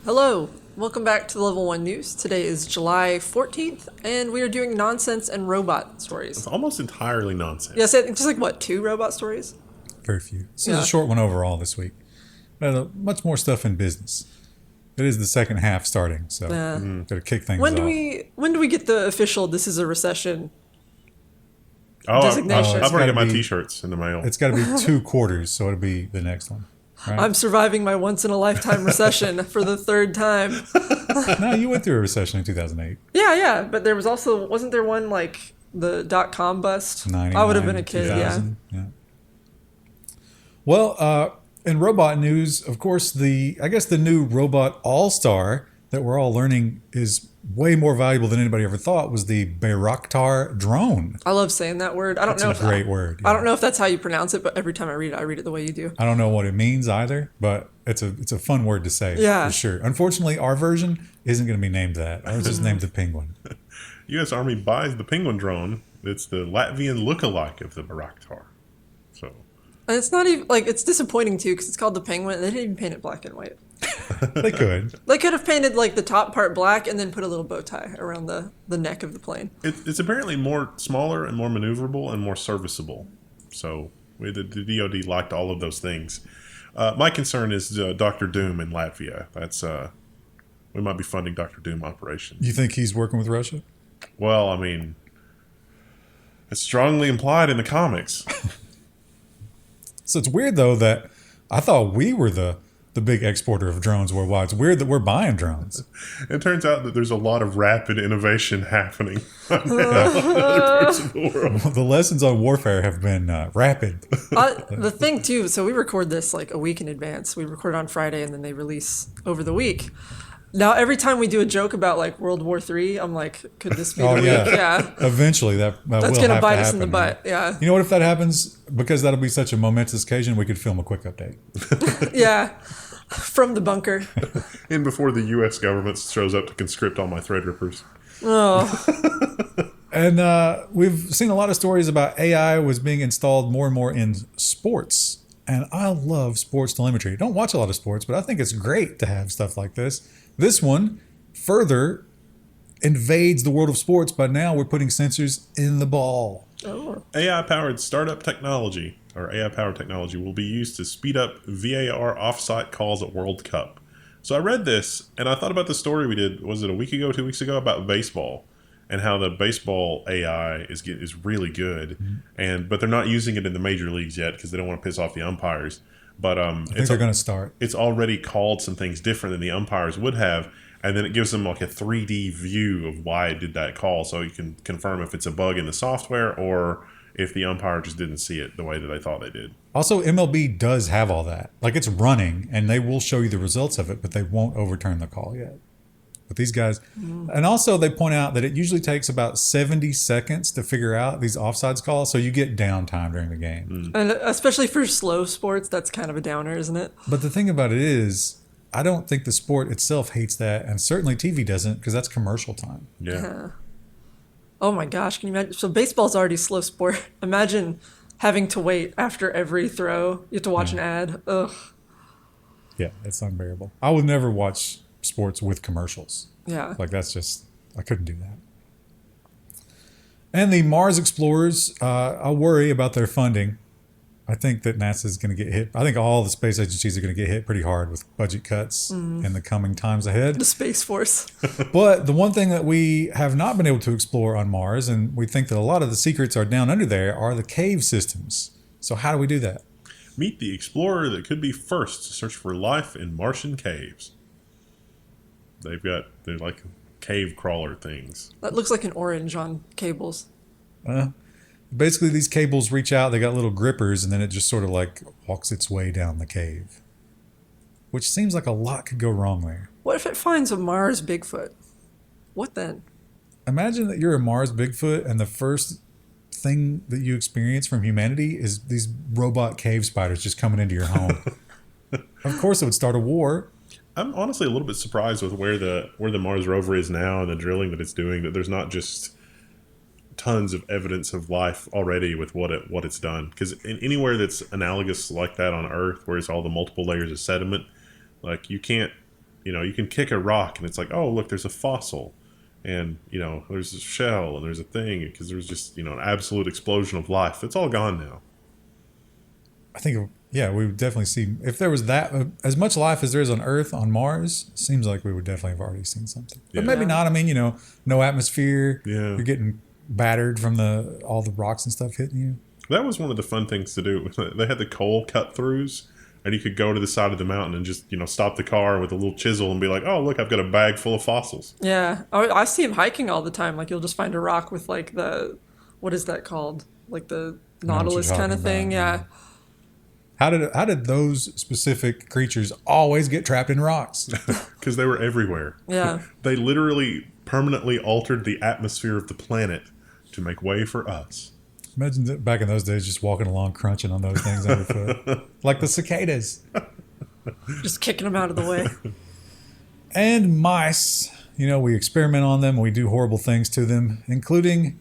Hello, welcome back to the Level 1 News. Today is July 14th, and we are doing nonsense and robot stories. It's almost entirely nonsense. Yes, just like what, 2 robot stories? Very few. This is a short one overall this week. But much more stuff in business. It is the second half starting, so got to kick things off. When do we get the official "this is a recession" designation? I've already got my t-shirts in the mail. It's got to be 2 quarters, so it'll be the next one. Right? I'm surviving my once-in-a-lifetime recession for the 3rd time. No, you went through a recession in 2008. Yeah, but there was also, wasn't there one like the .com bust? I would have been a kid, yeah. Well, in robot news, of course, I guess the new robot all-star that we're all learning is way more valuable than anybody ever thought was the Bayraktar drone. I love saying that word. I don't know if great word. I don't know if that's how you pronounce it, but every time I read it the way you do. I don't know what it means either, but it's a fun word to say for sure. Unfortunately, our version isn't going to be named that. Ours is named the Penguin. U.S. Army buys the Penguin drone. It's the Latvian lookalike of the Bayraktar. So. And it's not even, like, it's disappointing too, because it's called the Penguin. They didn't even paint it black and white. They could. They could have painted, like, the top part black and then put a little bow tie around the neck of the plane. It's apparently smaller and more maneuverable and more serviceable. So the DoD liked all of those things. My concern is Dr. Doom in Latvia. That's we might be funding Dr. Doom operations. You think he's working with Russia? Well, I mean, it's strongly implied in the comics. So it's weird, though, that I thought we were the big exporter of drones worldwide. It's weird that we're buying drones. It turns out that there's a lot of rapid innovation happening right now in other parts of the world. The lessons on warfare have been rapid. The thing, too, so we record this like a week in advance. We record on Friday, and then they release over the week. Now, every time we do a joke about, like, World War III, I'm like, could this be the week? Yeah. Eventually, that's going to bite us in the butt, You know what, if that happens, because that'll be such a momentous occasion, we could film a quick update. Yeah. From the bunker. And before the U.S. government shows up to conscript all my Threadrippers. Oh. And we've seen a lot of stories about AI was being installed more and more in sports. And I love sports telemetry. I don't watch a lot of sports, but I think it's great to have stuff like this. This one further invades the world of sports, but now we're putting sensors in the ball. Oh. AI-powered startup technology, or AI-powered technology, will be used to speed up VAR offside calls at World Cup. So I read this, and I thought about the story we did, was it a week ago, 2 weeks ago, about baseball, and how the baseball AI is really good, but they're not using it in the major leagues yet because they don't want to piss off the umpires. But I think they're going to start. It's already called some things different than the umpires would have, and then it gives them like a 3D view of why it did that call, so you can confirm if it's a bug in the software or if the umpire just didn't see it the way that they thought they did. Also, MLB does have all that. Like, it's running, and they will show you the results of it, but they won't overturn the call yet. But these guys, and also they point out that it usually takes about 70 seconds to figure out these offsides calls, so you get downtime during the game. And especially for slow sports, that's kind of a downer, isn't it? But the thing about it is, I don't think the sport itself hates that, and certainly TV doesn't, because that's commercial time. Yeah. Oh my gosh, can you imagine? So baseball's already a slow sport. Imagine having to wait after every throw. You have to watch an ad. Ugh. Yeah, it's unbearable. I would never watch sports with commercials. Yeah. Like, that's just, I couldn't do that. And the Mars explorers, I worry about their funding. I think that NASA's going to get hit. I think all the space agencies are going to get hit pretty hard with budget cuts in the coming times ahead. The Space Force. But the one thing that we have not been able to explore on Mars, and we think that a lot of the secrets are down under there, are the cave systems. So how do we do that? Meet the explorer that could be first to search for life in Martian caves. They're like cave crawler things. That looks like an orange on cables. Basically, these cables reach out, they got little grippers, and then it just sort of like walks its way down the cave. Which seems like a lot could go wrong there. What if it finds a Mars Bigfoot? What then? Imagine that you're a Mars Bigfoot, and the first thing that you experience from humanity is these robot cave spiders just coming into your home. Of course, it would start a war. I'm honestly a little bit surprised with where the Mars rover is now and the drilling that it's doing, that there's not just tons of evidence of life already with what it's done. Because anywhere that's analogous like that on Earth, where it's all the multiple layers of sediment, like you can't you can kick a rock and it's like, oh, look, there's a fossil. And, there's a shell and there's a thing because there's just, an absolute explosion of life. It's all gone now. I think, yeah, we would definitely see, if there was that, as much life as there is on Earth, on Mars, seems like we would definitely have already seen something. But maybe not. I mean, no atmosphere. Yeah. You're getting battered from all the rocks and stuff hitting you. That was one of the fun things to do. They had the coal cut-throughs, and you could go to the side of the mountain and just, stop the car with a little chisel and be like, oh, look, I've got a bag full of fossils. Yeah. I see him hiking all the time. Like, you'll just find a rock with, like, what is that called? Like the nautilus kind of thing. Yeah. How did those specific creatures always get trapped in rocks? Because they were everywhere. Yeah. They literally permanently altered the atmosphere of the planet to make way for us. Imagine that back in those days, just walking along, crunching on those things underfoot. Like the cicadas. Just kicking them out of the way. And mice. We experiment on them. We do horrible things to them, including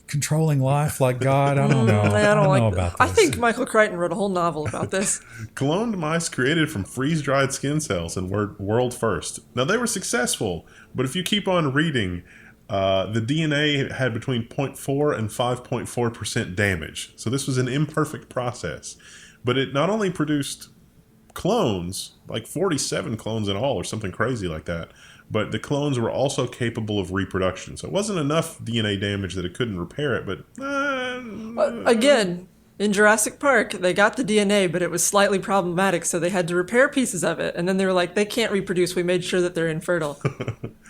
controlling life like God. I don't know. I don't know about this. I think Michael Crichton wrote a whole novel about this. Cloned mice created from freeze-dried skin cells and were world first. Now, they were successful, but if you keep on reading, the DNA had between 0.4 and 5.4% damage. So this was an imperfect process. But it not only produced clones, like 47 clones in all or something crazy like that, but the clones were also capable of reproduction. So it wasn't enough DNA damage that it couldn't repair it, but... Again, in Jurassic Park, they got the DNA, but it was slightly problematic, so they had to repair pieces of it. And then they were like, they can't reproduce. We made sure that they're infertile.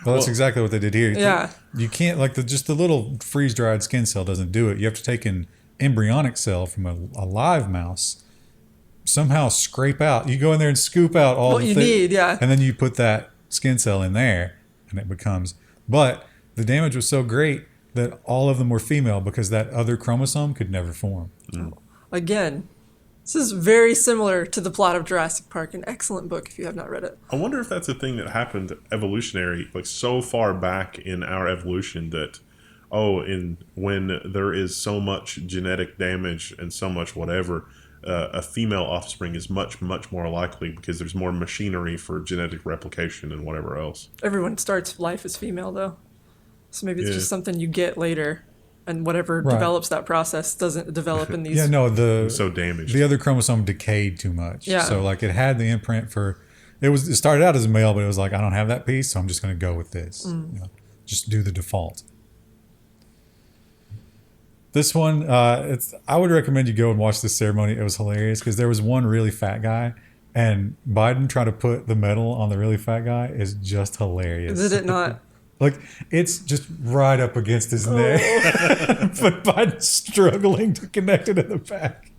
Well, that's exactly what they did here. Yeah. You can't, just the little freeze-dried skin cell doesn't do it. You have to take an embryonic cell from a live mouse, somehow scrape out. You go in there and scoop out all what you need, yeah. And then you put that skin cell in there, and it becomes... But the damage was so great that all of them were female because that other chromosome could never form. Mm. Again, this is very similar to the plot of Jurassic Park, an excellent book if you have not read it. I wonder if that's a thing that happened evolutionary, like so far back in our evolution that, when there is so much genetic damage and so much whatever, a female offspring is much, much more likely because there's more machinery for genetic replication and whatever else. Everyone starts life as female, though. So maybe it's just something you get later, and whatever develops that process doesn't develop in these... Yeah, no, so damaged. The other chromosome decayed too much. Yeah. So, it had the imprint for... It started out as a male, but it was like, I don't have that piece, so I'm just going to go with this. Just do the default. This one, I would recommend you go and watch this ceremony. It was hilarious because there was one really fat guy, and Biden trying to put the medal on the really fat guy is just hilarious. Did it not? It's just right up against his neck, but Biden's struggling to connect it in the back.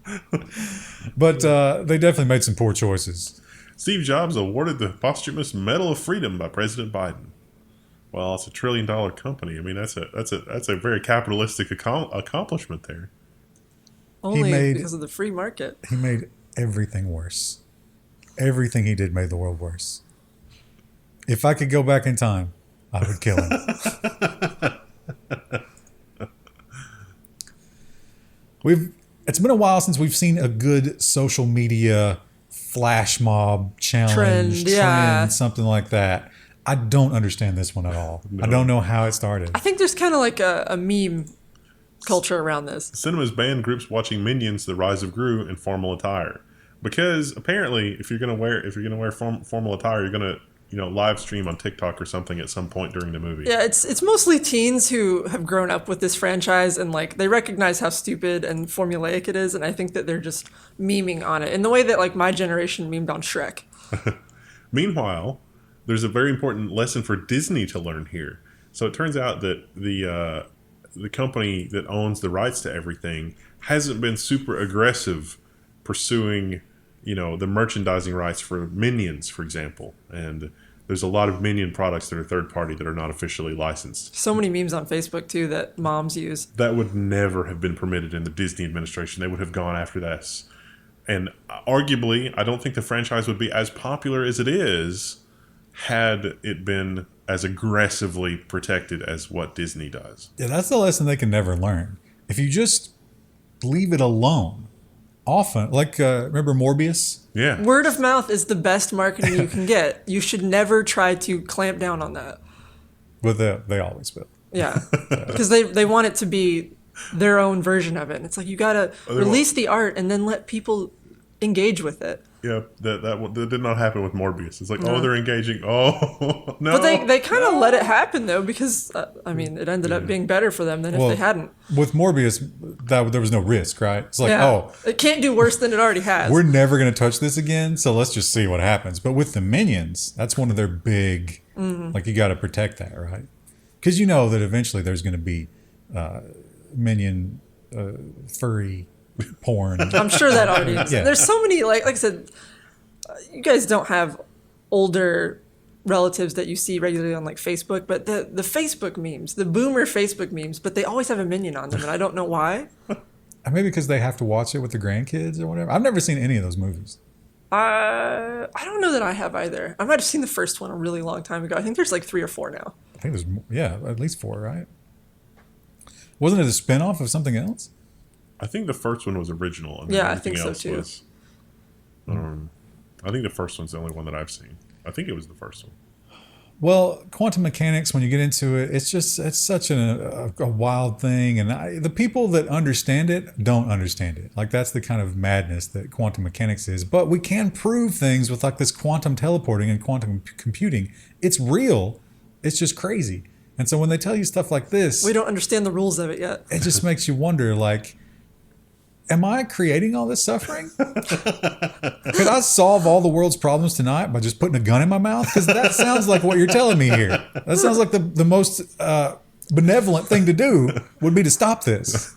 But they definitely made some poor choices. Steve Jobs awarded the posthumous Medal of Freedom by President Biden. Well, it's $1 trillion company. I mean, that's a very capitalistic accomplishment there. Only because of the free market. He made everything worse. Everything he did made the world worse. If I could go back in time, I would kill him. It's been a while since we've seen a good social media flash mob challenge, trend, something like that. I don't understand this one at all. No. I don't know how it started. I think there's kind of like a meme culture around this. Cinemas banned groups watching Minions: The Rise of Gru in formal attire because apparently, if you're gonna wear formal attire, you're gonna live stream on TikTok or something at some point during the movie. Yeah, it's mostly teens who have grown up with this franchise and they recognize how stupid and formulaic it is, and I think that they're just memeing on it in the way that my generation memed on Shrek. Meanwhile, there's a very important lesson for Disney to learn here. So it turns out that the company that owns the rights to everything hasn't been super aggressive pursuing, the merchandising rights for Minions, for example. And there's a lot of Minion products that are third party that are not officially licensed. So many memes on Facebook too that moms use. That would never have been permitted in the Disney administration. They would have gone after this. And arguably, I don't think the franchise would be as popular as it is had it been as aggressively protected as what Disney does. Yeah, that's the lesson they can never learn. If you just leave it alone, often, like remember Morbius? Yeah. Word of mouth is the best marketing you can get. You should never try to clamp down on that. But they always will. Yeah, because they want it to be their own version of it. And it's like you gotta release the art and then let people engage with it. Yeah, that did not happen with Morbius. It's like, oh, they're engaging. Oh, no. But they kind of let it happen though, because I mean, it ended up being better for them than if they hadn't. With Morbius, there was no risk, right? It's like, it can't do worse than it already has. we're never going to touch this again, so let's just see what happens. But with the minions, that's one of their big, like you got to protect that, right? Because you know that eventually there's going to be minion furry porn. I'm sure that already is. Yeah. There's so many, like I said, you guys don't have older relatives that you see regularly on like Facebook, but the Facebook memes, the boomer Facebook memes, but they always have a minion on them, and I don't know why. Maybe because they have to watch it with the grandkids or whatever. I've never seen any of those movies. I don't know that I have either. I might have seen the first one a really long time ago. I think there's like 3 or 4 now. I think there's, at least 4, right? Wasn't it a spinoff of something else? I think the first one was original. And Yeah, I think so too. I think the first one's the only one that I've seen. I think it was the first one. Well, quantum mechanics, when you get into it, it's such a wild thing. And the people that understand it don't understand it. Like, that's the kind of madness that quantum mechanics is. But we can prove things with like this quantum teleporting and quantum computing. It's real. It's just crazy. And so when they tell you stuff like this, We don't understand the rules of it yet. it just makes you wonder, like, am I creating all this suffering? Could I solve all the world's problems tonight by just putting a gun in my mouth? Because that sounds like what you're telling me here. That sounds like the most benevolent thing to do would be to stop this.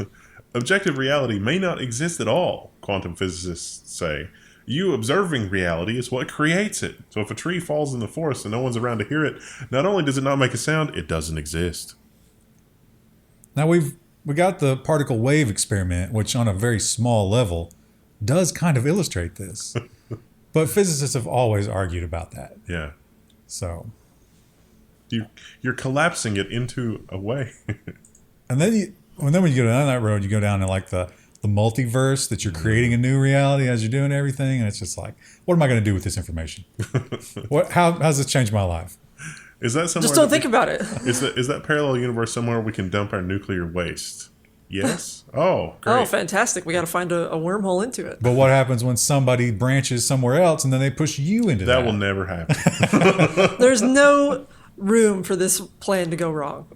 Objective reality may not exist at all, quantum physicists say. You observing reality is what creates it. So if a tree falls in the forest and no one's around to hear it, not only does it not make a sound, it doesn't exist. Now we got the particle wave experiment, which on a very small level does kind of illustrate this. But physicists have always argued about that. Yeah. So You're collapsing it into a way. and then when you go down that road, you go down to like the multiverse, that you're creating a new reality as you're doing everything, and it's just like, what am I going to do with this information? How's this change my life? Is that somewhere? Just don't think about it. Is that parallel universe somewhere we can dump our nuclear waste? Yes. Oh, great. Oh, fantastic. We got to find a wormhole into it. But what happens when somebody branches somewhere else and then they push you into that? That will never happen. There's no room for this plan to go wrong.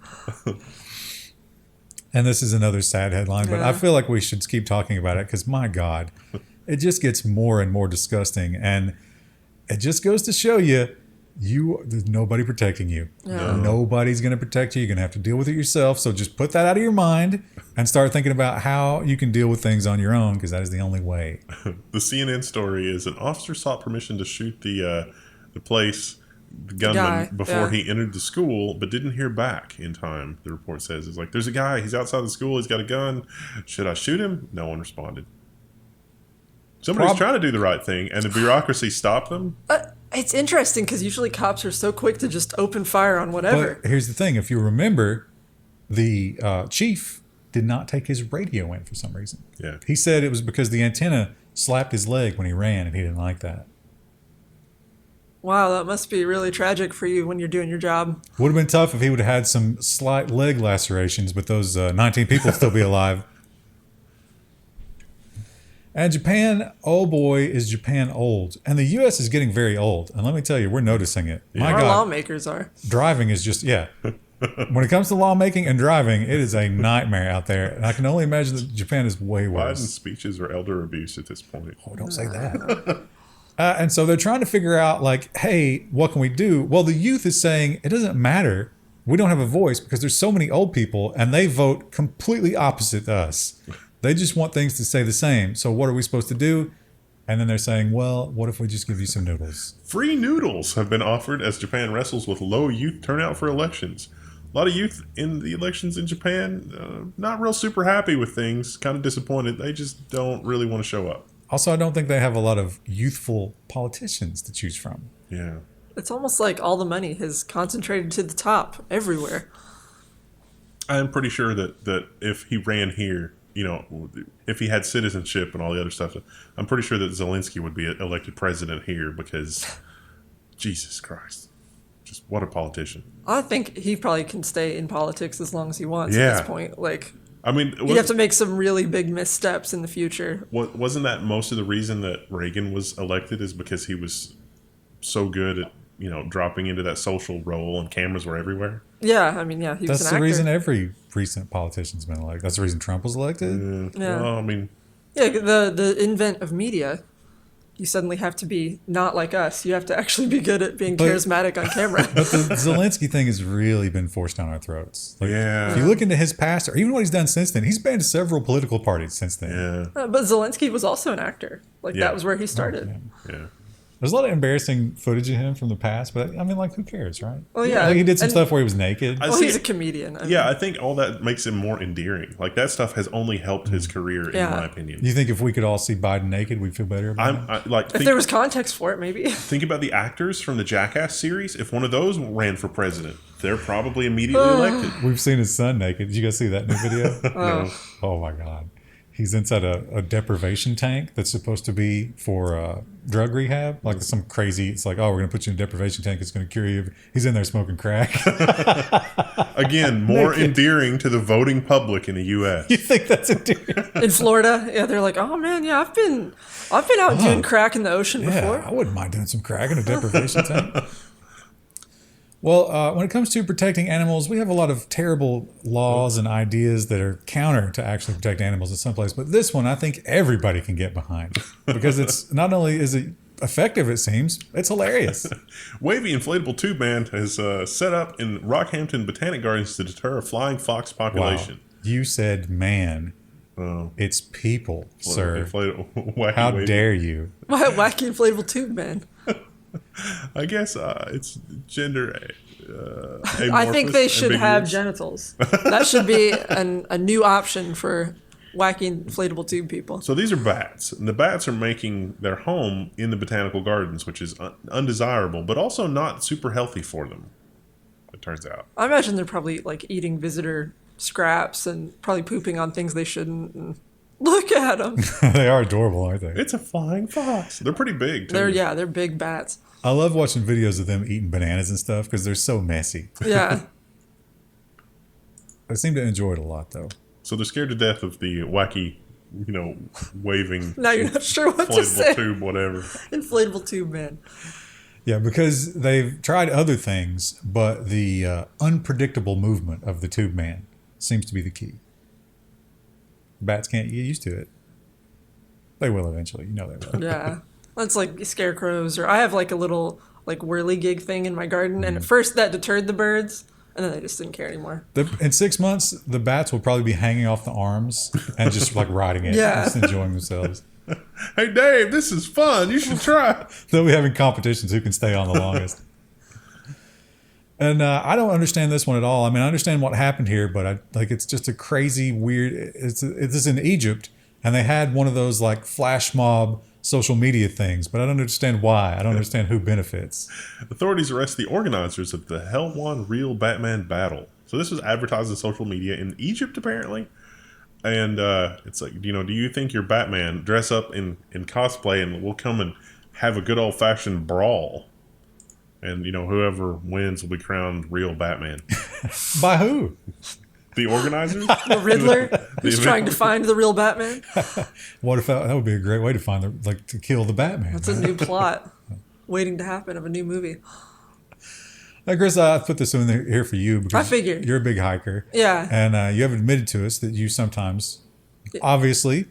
And this is another sad headline, but I feel like we should keep talking about it because, my God, it just gets more and more disgusting. And it just goes to show you, there's nobody protecting you. Yeah. Nobody's going to protect you. You're going to have to deal with it yourself. So just put that out of your mind and start thinking about how you can deal with things on your own, because that is the only way. The CNN story is an officer sought permission to shoot the place, the gunman, before he entered the school, but didn't hear back in time. The report says, it's like, there's a guy, he's outside the school, he's got a gun. Should I shoot him? No one responded. Somebody's trying to do the right thing, and the bureaucracy stopped them. It's interesting because usually cops are so quick to just open fire on whatever. But here's the thing. If you remember, the chief did not take his radio in for some reason. Yeah. He said it was because the antenna slapped his leg when he ran, and he didn't like that. Wow, that must be really tragic for you when you're doing your job. Would have been tough if he would have had some slight leg lacerations, but those 19 people would still be alive. And Japan, oh boy, is Japan old. And the U.S. is getting very old. And let me tell you, we're noticing it. My Our God, lawmakers are. driving is just, when it comes to lawmaking and driving, it is a nightmare out there. And I can only imagine that Japan is way worse. Biden's speeches are elder abuse at this point. Oh, don't say that. And so they're trying to figure out, like, hey, what can we do? Well, the youth is saying it doesn't matter. We don't have a voice because there's so many old people and they vote completely opposite us. They just want things to stay the same. So what are we supposed to do? And then they're saying, well, what if we just give you some noodles? Free noodles have been offered as Japan wrestles with low youth turnout for elections. A lot of youth in the elections in Japan, not real super happy with things, kind of disappointed. They just don't really want to show up. Also, I don't think they have a lot of youthful politicians to choose from. Yeah. It's almost like all the money has concentrated to the top everywhere. I'm pretty sure that if he ran here, you know, if he had citizenship and all the other stuff, I'm pretty sure that Zelensky would be elected president here because, Jesus Christ, just what a politician. I think he probably can stay in politics as long as he wants Yeah. at this point. Like, I mean, he'd have to make some really big missteps in the future. wasn't that most of the reason that Reagan was elected is because he was so good at, you know, dropping into that social role and cameras were everywhere? Yeah, I mean, yeah, he was That's an the actor. reason every recent politician's been elected. That's the reason Trump was elected. Yeah. Well, I mean, Yeah, the invent of media. You suddenly have to be not like us. You have to actually be good at being But- charismatic on camera. But the Zelensky thing has really been forced down our throats. Like, Yeah. If you look into his past, or even what he's done since then, he's banned several political parties since then. yeah, But Zelensky was also an actor. Like, Yeah. that was where he started. yeah. There's a lot of embarrassing footage of him from the past, but I mean, like, who cares, right? Well, yeah. Like, he did some And- stuff where he was naked. I Well, see he's a it. comedian. I mean, Yeah, I think all that makes him more endearing. Like, that stuff has only helped his career, in Yeah. my opinion. You think if we could all see Biden naked, we'd feel better about it? if there was context for it, maybe. Think about the actors from the Jackass series. If one of those ran for president, they're probably immediately elected. We've seen his son naked. Did you guys see that new video? No. Oh my God. He's inside a deprivation tank that's supposed to be for drug rehab. Like some crazy, it's like, oh, we're going to put you in a deprivation tank. It's going to cure you. He's in there smoking crack. Again, more endearing to the voting public in the U.S. You think that's endearing? In Florida, yeah, they're like, oh man, yeah, I've been out doing crack in the ocean Yeah, before. I wouldn't mind doing some crack in a deprivation tank. Well, when it comes to protecting animals, we have a lot of terrible laws and ideas that are counter to actually protect animals in some place. But this one, I think everybody can get behind because it's not only is it effective, it seems, it's hilarious. Wavy inflatable tube man has set up in Rockhampton Botanic Gardens to deter a flying fox Wow. population. You said man. Oh. It's people, sir. Inflatable, wacky How wavy. dare you? Why wacky inflatable tube man? I guess it's gender. I think they should have ambiguous. genitals. That should be a new option for wacky inflatable tube people. So these are bats, and the bats are making their home in the botanical gardens, which is undesirable, but also not super healthy for them. It turns out. I imagine they're probably like eating visitor scraps and probably pooping on things they shouldn't. And look at them. They are adorable, aren't they? It's a flying fox. They're pretty big too. They're big bats. I love watching videos of them eating bananas and stuff because they're so messy. Yeah. I seem to enjoy it a lot, though. So they're scared to death of the wacky, waving. Now you're not sure what to inflatable say. tube, whatever. Inflatable tube man. Yeah, because they've tried other things, but the unpredictable movement of the tube man seems to be the key. Bats can't get used to it. They will eventually. You know they will. Yeah. That's like scarecrows, or I have like a little like whirligig thing in my garden, and at first that deterred the birds, and then they just didn't care anymore. In 6 months, the bats will probably be hanging off the arms and just like riding it, Yeah. just enjoying themselves. Hey Dave, this is fun. You should try. They'll be having competitions who can stay on the longest. And I don't understand this one at all. I mean, I understand what happened here, but it's just a crazy, weird. It's in Egypt, and they had one of those like flash mob social media things, but I don't understand why. I don't understand who benefits. Authorities arrest the organizers of the Helwan Real Batman Battle. So this was advertised on social media in Egypt, apparently. And it's like, do you think you're Batman? Dress up in cosplay, and we'll come and have a good old fashioned brawl. And whoever wins will be crowned real Batman. By who? The organizers? The Riddler who's The- trying to find the real Batman. What if that would be a great way to find to kill the Batman? That's a new plot waiting to happen of a new movie. Now, Chris, I put this in here for you because I figured. you're a big hiker. Yeah. And you have admitted to us that you sometimes, obviously,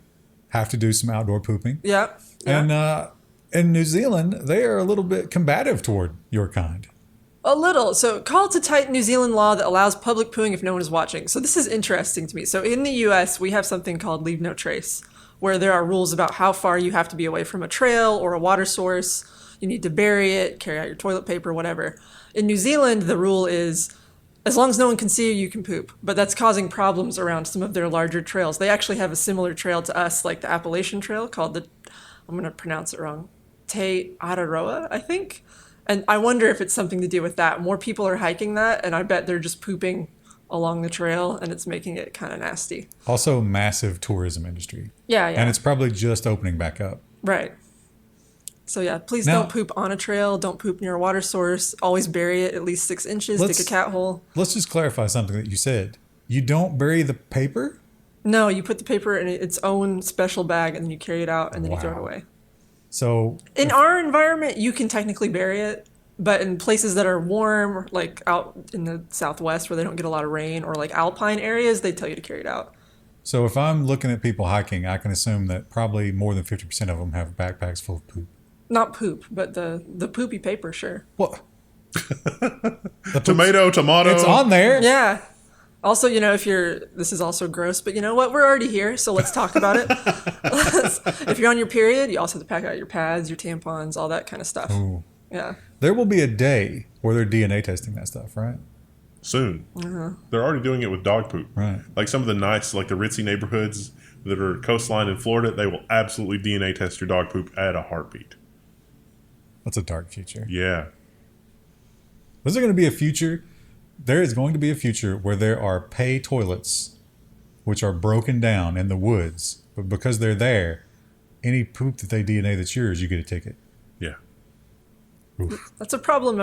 have to do some outdoor pooping. Yeah. And in New Zealand, they are a little bit combative toward your kind. A little. So, call to tighten New Zealand law that allows public pooing if no one is watching. So, this is interesting to me. So, in the US, we have something called leave no trace, where there are rules about how far you have to be away from a trail or a water source. You need to bury it, carry out your toilet paper, whatever. In New Zealand, the rule is as long as no one can see you, you can poop. But that's causing problems around some of their larger trails. They actually have a similar trail to us, like the Appalachian Trail, called I'm going to pronounce it wrong, Te Araroa, I think. And I wonder if it's something to do with that. More people are hiking that, and I bet they're just pooping along the trail, and it's making it kind of nasty. Also, massive tourism industry. Yeah. And it's probably just opening back up. Right. So yeah, please Now- don't poop on a trail. Don't poop near a water source. Always bury it at least 6 inches. Dig a cat hole. Let's just clarify something that you said. You don't bury the paper? No, you put the paper in its own special bag, and then you carry it out, and then you throw it Wow. away. So In our environment, you can technically bury it, but in places that are warm, like out in the Southwest where they don't get a lot of rain, or like alpine areas, they tell you to carry it out. So if I'm looking at people hiking, I can assume that probably more than 50% of them have backpacks full of poop. Not poop, but the poopy paper, sure. What? Tomato. It's on there. Yeah. Also, this is also gross, but you know what? We're already here, so let's talk about it. If you're on your period, you also have to pack out your pads, your tampons, all that kind of stuff. Ooh. Yeah. There will be a day where they're DNA testing that stuff, right? Soon. They're already doing it with dog poop. Right. Like some of the nice, like the ritzy neighborhoods that are coastline in Florida, they will absolutely DNA test your dog poop at a heartbeat. That's a dark future. Yeah. Is there going to be a future? There is going to be a future where there are pay toilets, which are broken down in the woods, but because they're there, any poop that they DNA that's yours, you get a ticket. Yeah. Oof. That's a problem,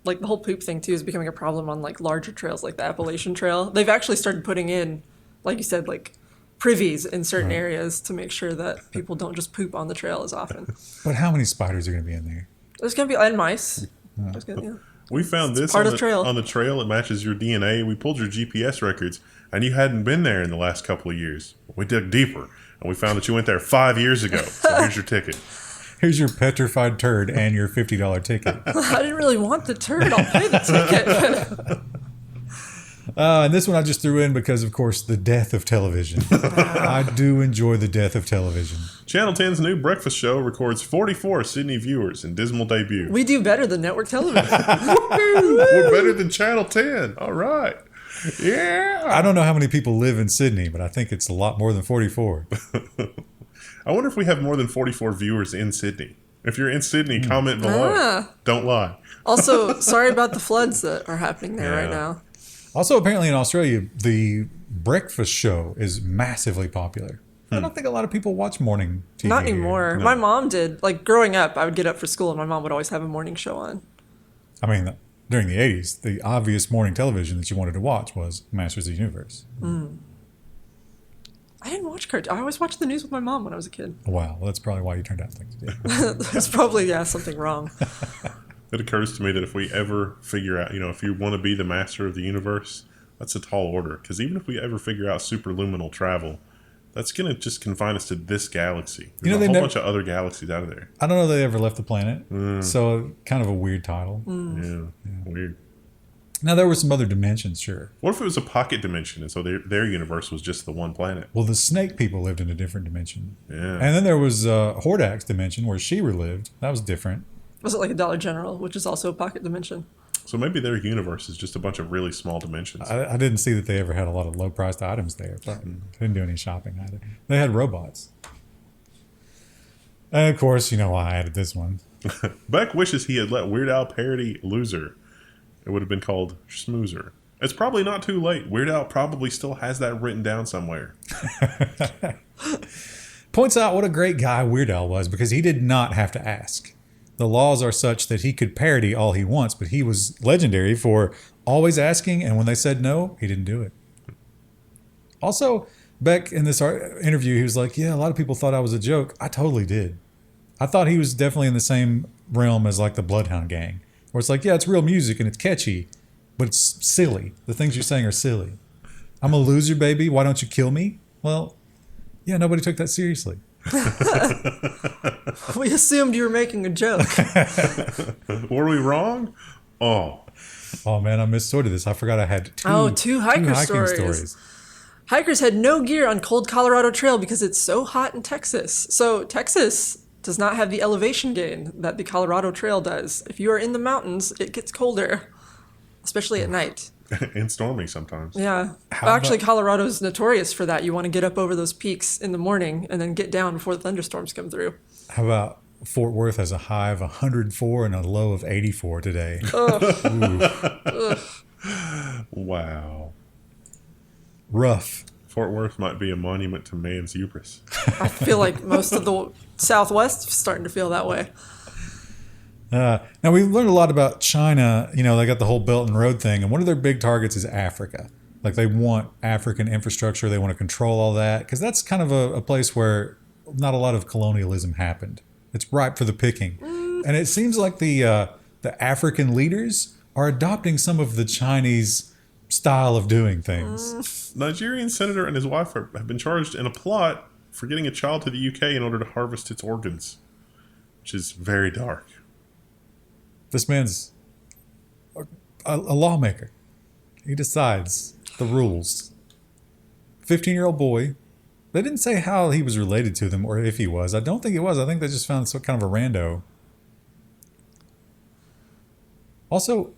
like the whole poop thing too is becoming a problem on like larger trails like the Appalachian Trail. They've actually started putting in, like you said, like privies in certain areas to make sure that people don't just poop on the trail as often. But how many spiders are going to be in there? There's going to be, and mice. There's gonna, We found this part on of the trail. on the trail. It matches your DNA. We pulled your GPS records, and you hadn't been there in the last couple of years. We dug deeper, and we found that you went there 5 years ago. So here's your ticket. Here's your petrified turd and your $50 ticket. I didn't really want the turd. I'll pay the ticket. And this one I just threw in because, of course, the death of television. I do enjoy the death of television. Channel 10's new breakfast show records 44 Sydney viewers in dismal debut. We do better than network television. We're better than Channel 10. All right. Yeah. I don't know how many people live in Sydney, but I think it's a lot more than 44. I wonder if we have more than 44 viewers in Sydney. If you're in Sydney, comment below. Ah. Don't lie. Also, sorry about the floods that are happening there right Yeah. now. Also, apparently in Australia, the breakfast show is massively popular. I don't think a lot of people watch morning TV. Not here. anymore. No. My mom did. Like growing up, I would get up for school and my mom would always have a morning show on. I mean, during the 80s, the obvious morning television that you wanted to watch was Masters of the Universe. I didn't watch cartoons. I always watched the news with my mom when I was a kid. Wow, well, that's probably why you turned out like you did. There's probably, something wrong. It occurs to me that if we ever figure out, if you want to be the master of the universe, that's a tall order. Because even if we ever figure out superluminal travel, that's going to just confine us to this galaxy. There's a they whole never- bunch of other galaxies out of there. I don't know they ever left the planet, so kind of a weird title. Yeah. Weird. Now, there were some other dimensions, sure. What if it was a pocket dimension and so their universe was just the one planet? Well, the snake people lived in a different dimension. Yeah. And then there was Hordak's dimension where She-Ra lived. That was different. Was it like a Dollar General, which is also a pocket dimension? So maybe their universe is just a bunch of really small dimensions. I didn't see that they ever had a lot of low-priced items there. But they didn't do any shopping either. They had robots. And, of course, you know why I added this one. Beck wishes he had let Weird Al parody Loser. It would have been called Schmoozer. It's probably not too late. Weird Al probably still has that written down somewhere. Points out what a great guy Weird Al was because he did not have to ask. The laws are such that he could parody all he wants, but he was legendary for always asking, and when they said no, he didn't do it. Also, Beck, in this interview, he was like, yeah, a lot of people thought I was a joke. I totally did. I thought he was definitely in the same realm as like the Bloodhound Gang, where it's like, yeah, it's real music and it's catchy, but it's silly. The things you're saying are silly. I'm a loser, baby. Why don't you kill me? Well, yeah, nobody took that seriously. We assumed you were making a joke. Were we wrong? Oh. Oh, man, I missorted this. I forgot I had two hiker stories. Hikers had no gear on cold Colorado Trail because it's so hot in Texas. So Texas does not have the elevation gain that the Colorado Trail does. If you are in the mountains, it gets colder, especially at night. And stormy sometimes. Yeah. How Actually, about- Colorado's notorious for that. You want to get up over those peaks in the morning and then get down before the thunderstorms come through. How about Fort Worth has a high of 104 and a low of 84 today? Wow. rough. Fort Worth might be a monument to man's hubris. I feel like most of the Southwest is starting to feel that way. Now, we've learned a lot about China. You know, they got the whole Belt and Road thing, and one of their big targets is Africa. Like, they want African infrastructure. They want to control all that because that's kind of a place where not a lot of colonialism happened. It's ripe for the picking. And it seems like the African leaders are adopting some of the Chinese style of doing things. Nigerian senator and his wife have been charged in a plot for getting a child to the UK in order to harvest its organs, which is very dark. This man's a lawmaker. He decides the rules. 15-year-old boy. They didn't say how he was related to them or if he was. I don't think he was. I think they just found some kind of a rando. Also,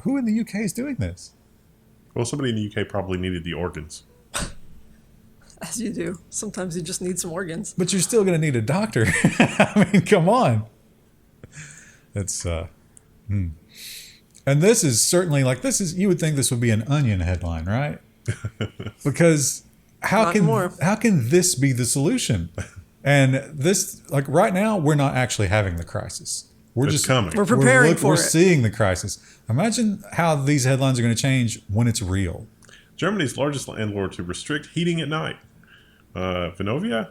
who in the UK is doing this? Well, somebody in the UK probably needed the organs. As you do. Sometimes you just need some organs. But you're still going to need a doctor. I mean, come on. It's, And this is certainly like, you would think this would be an Onion headline, right? Because how can this be the solution? And this, like right now, we're not actually having the crisis. We're just coming. We're preparing for it. We're seeing the crisis. Imagine how these headlines are going to change when it's real. Germany's largest landlord to restrict heating at night. Vonovia?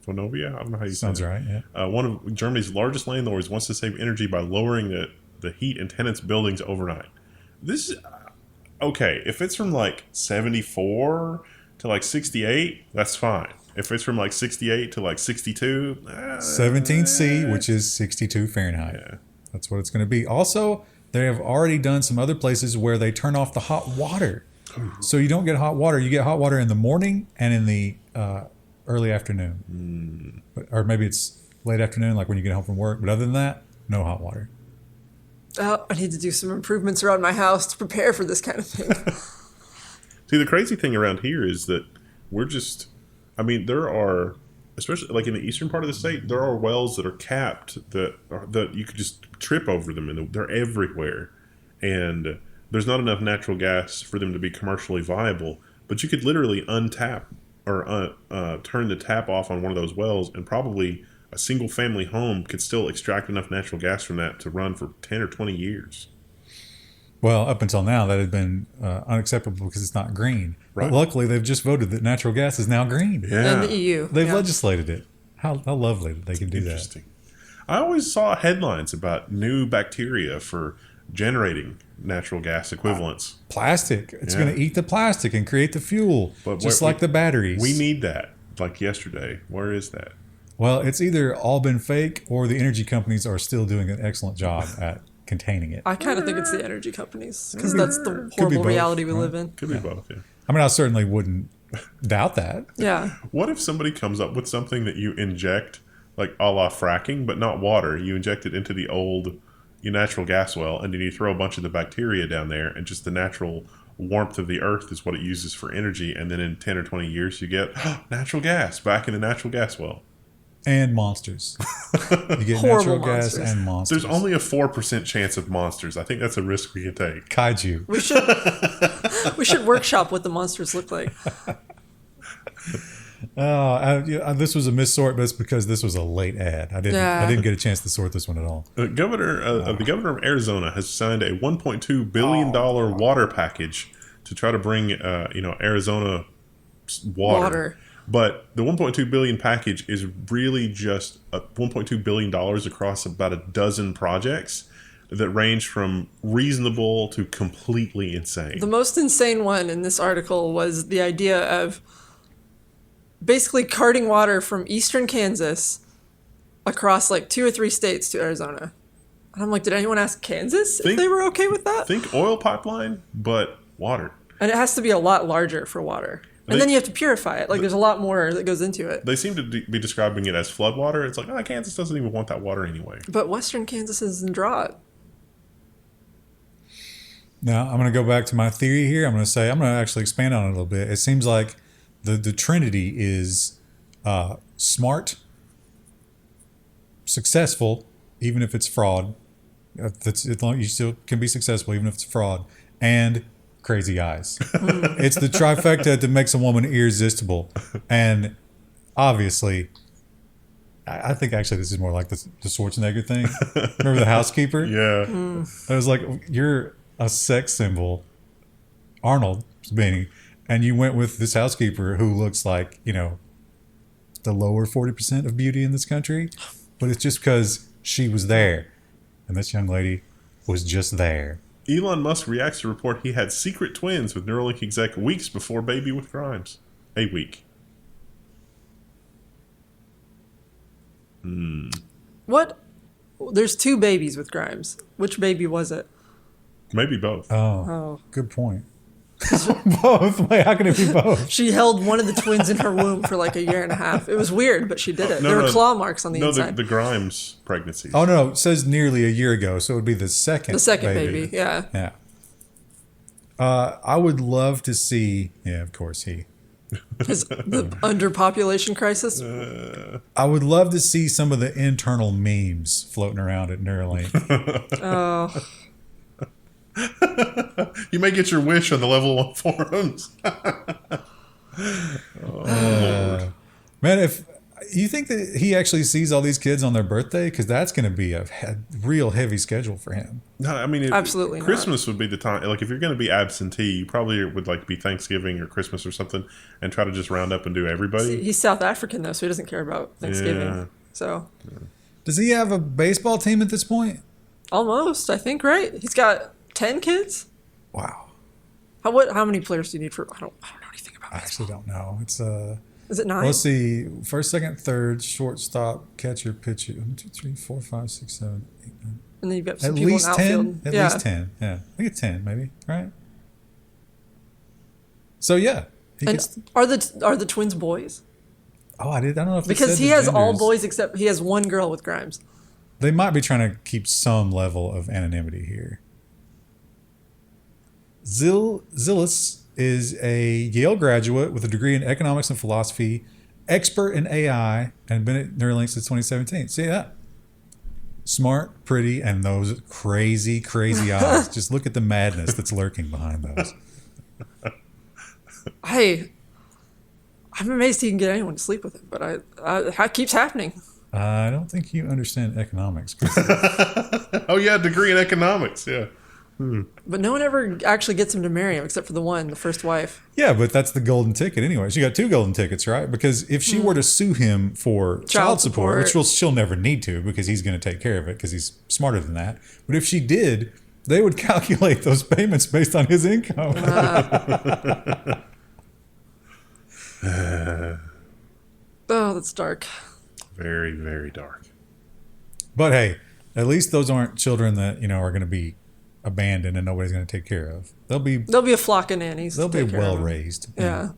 I don't know how you say it. Sounds right, yeah. One of Germany's largest landlords wants to save energy by lowering the heat in tenants' buildings overnight. This is... Okay, if it's from like 74 to like 68, that's fine. If it's from like 68 to like 62... 17C, which is 62 Fahrenheit. Yeah. That's what it's going to be. Also, they have already done some other places where they turn off the hot water. So you don't get hot water. You get hot water in the morning and in the early afternoon. Or maybe it's late afternoon, like when you get home from work. But other than that, no hot water. I need to do some improvements around my house to prepare for this kind of thing. See, the crazy thing around here is that we're just... I mean, there are... Especially like in the eastern part of the state, there are wells that are capped that you could just trip over them, and they're everywhere. And there's not enough natural gas for them to be commercially viable. But you could literally untap or turn the tap off on one of those wells, and probably a single family home could still extract enough natural gas from that to run for 10 or 20 years. Well, up until now, that had been unacceptable because it's not green. Right. But luckily, they've just voted that natural gas is now green. Yeah. And the EU. They've legislated it. How lovely that they can do that. Interesting. I always saw headlines about new bacteria for generating natural gas equivalents. Plastic. It's Yeah. going to eat the plastic and create the fuel, But just wait, like the batteries. We need that, like yesterday. Where is that? Well, it's either all been fake or the energy companies are still doing an excellent job at containing it. I kind of think it's the energy companies because Could be- that's the could be horrible both, reality we right? live in. Could be both, yeah. I mean, I certainly wouldn't doubt that. Yeah. What if somebody comes up with something that you inject, like a la fracking, but not water? You inject it into the old natural gas well, and then you throw a bunch of the bacteria down there, and just the natural warmth of the earth is what it uses for energy, and then in 10 or 20 years you get natural gas back in the natural gas well. And monsters. You get Horrible natural gas monsters. and monsters. There's only a 4% chance of monsters. I think that's a risk we can take. Kaiju. We should workshop what the monsters look like. This was a missort, but it's because this was a late ad. I didn't get a chance to sort this one at all. The governor of Arizona has signed a $1.2 billion water package to try to bring Arizona water. But the $1.2 billion package is really just $1.2 billion across about a dozen projects that range from reasonable to completely insane. The most insane one in this article was the idea of basically carting water from eastern Kansas across like 2 or 3 states to Arizona. And I'm like, did anyone ask Kansas if they were okay with that? Think oil pipeline, but water. And it has to be a lot larger for water. And then you have to purify it. Like, there's a lot more that goes into it. They seem to be describing it as flood water. It's like, Kansas doesn't even want that water anyway. But western Kansas is in drought. Now, I'm going to go back to my theory here. I'm going to actually expand on it a little bit. It seems like the Trinity is smart, successful, even if it's fraud. You still can be successful, even if it's fraud, and crazy eyes. It's the trifecta that makes a woman irresistible. And obviously, I think actually this is more like the Schwarzenegger thing. Remember the housekeeper? Yeah. I was like, you're a sex symbol, Arnold being, and you went with this housekeeper who looks like, the lower 40% of beauty in this country, but it's just because she was there. And this young lady was just there. Elon Musk reacts to report he had secret twins with Neuralink exec weeks before baby with Grimes. A week. What? There's 2 babies with Grimes. Which baby was it? Maybe both. Oh. Good point. Both? Wait, how can it be both? She held one of the twins in her womb for like a year and a half. It was weird, but she did it. There were claw marks on the inside. The Grimes pregnancies. Oh, no. It says nearly a year ago, so it would be the second baby, yeah. Yeah. I would love to see... Yeah, of course, he... The underpopulation crisis? I would love to see some of the internal memes floating around at Neuralink. Oh. You may get your wish on the Level 1 forums. Lord. Man, if you think that he actually sees all these kids on their birthday, because that's going to be a real heavy schedule for him. No, I mean, absolutely Christmas would be the time. Like, if you're going to be absentee, you probably would like be Thanksgiving or Christmas or something, and try to just round up and do everybody. He's South African though, so he doesn't care about Thanksgiving. Yeah. So, does he have a baseball team at this point? Almost, I think. Right? He's got 10 kids. Wow. How many players do you need for? I don't know anything about. I actually don't know. It's Is it 9? Let's see. First, second, third, shortstop, catcher, pitcher. 1, 2, 3, 4, 5, 6, 7, 8, 9. And then you've got some at people least in outfield. 10. At least 10. Yeah, I think it's 10, maybe. Right. So yeah. Are the twins boys? Oh, I don't know if because he has all boys except he has one girl with Grimes. They might be trying to keep some level of anonymity here. Zillis is a Yale graduate with a degree in economics and philosophy, expert in AI, and been at Neuralink since 2017. See that? Smart, pretty, and those crazy, crazy eyes. Just look at the madness that's lurking behind those. Hey, I'm amazed he can get anyone to sleep with him, but it keeps happening. I don't think you understand economics. Oh, yeah, degree in economics, yeah. But no one ever actually gets him to marry him except for the first wife. Yeah, but that's the golden ticket anyway. She got 2 golden tickets, right? Because if she were to sue him for child support, which she'll never need to because he's going to take care of it because he's smarter than that. But if she did, they would calculate those payments based on his income. Oh, that's dark. Very, very dark. But hey, at least those aren't children that, are going to be abandoned and nobody's going to take care of. They'll be a flock of nannies. They'll be well raised. Yeah.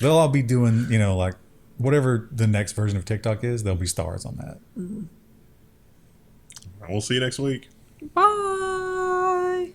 They'll all be doing, like whatever the next version of TikTok is, they'll be stars on that. Mm-hmm. We'll see you next week. Bye.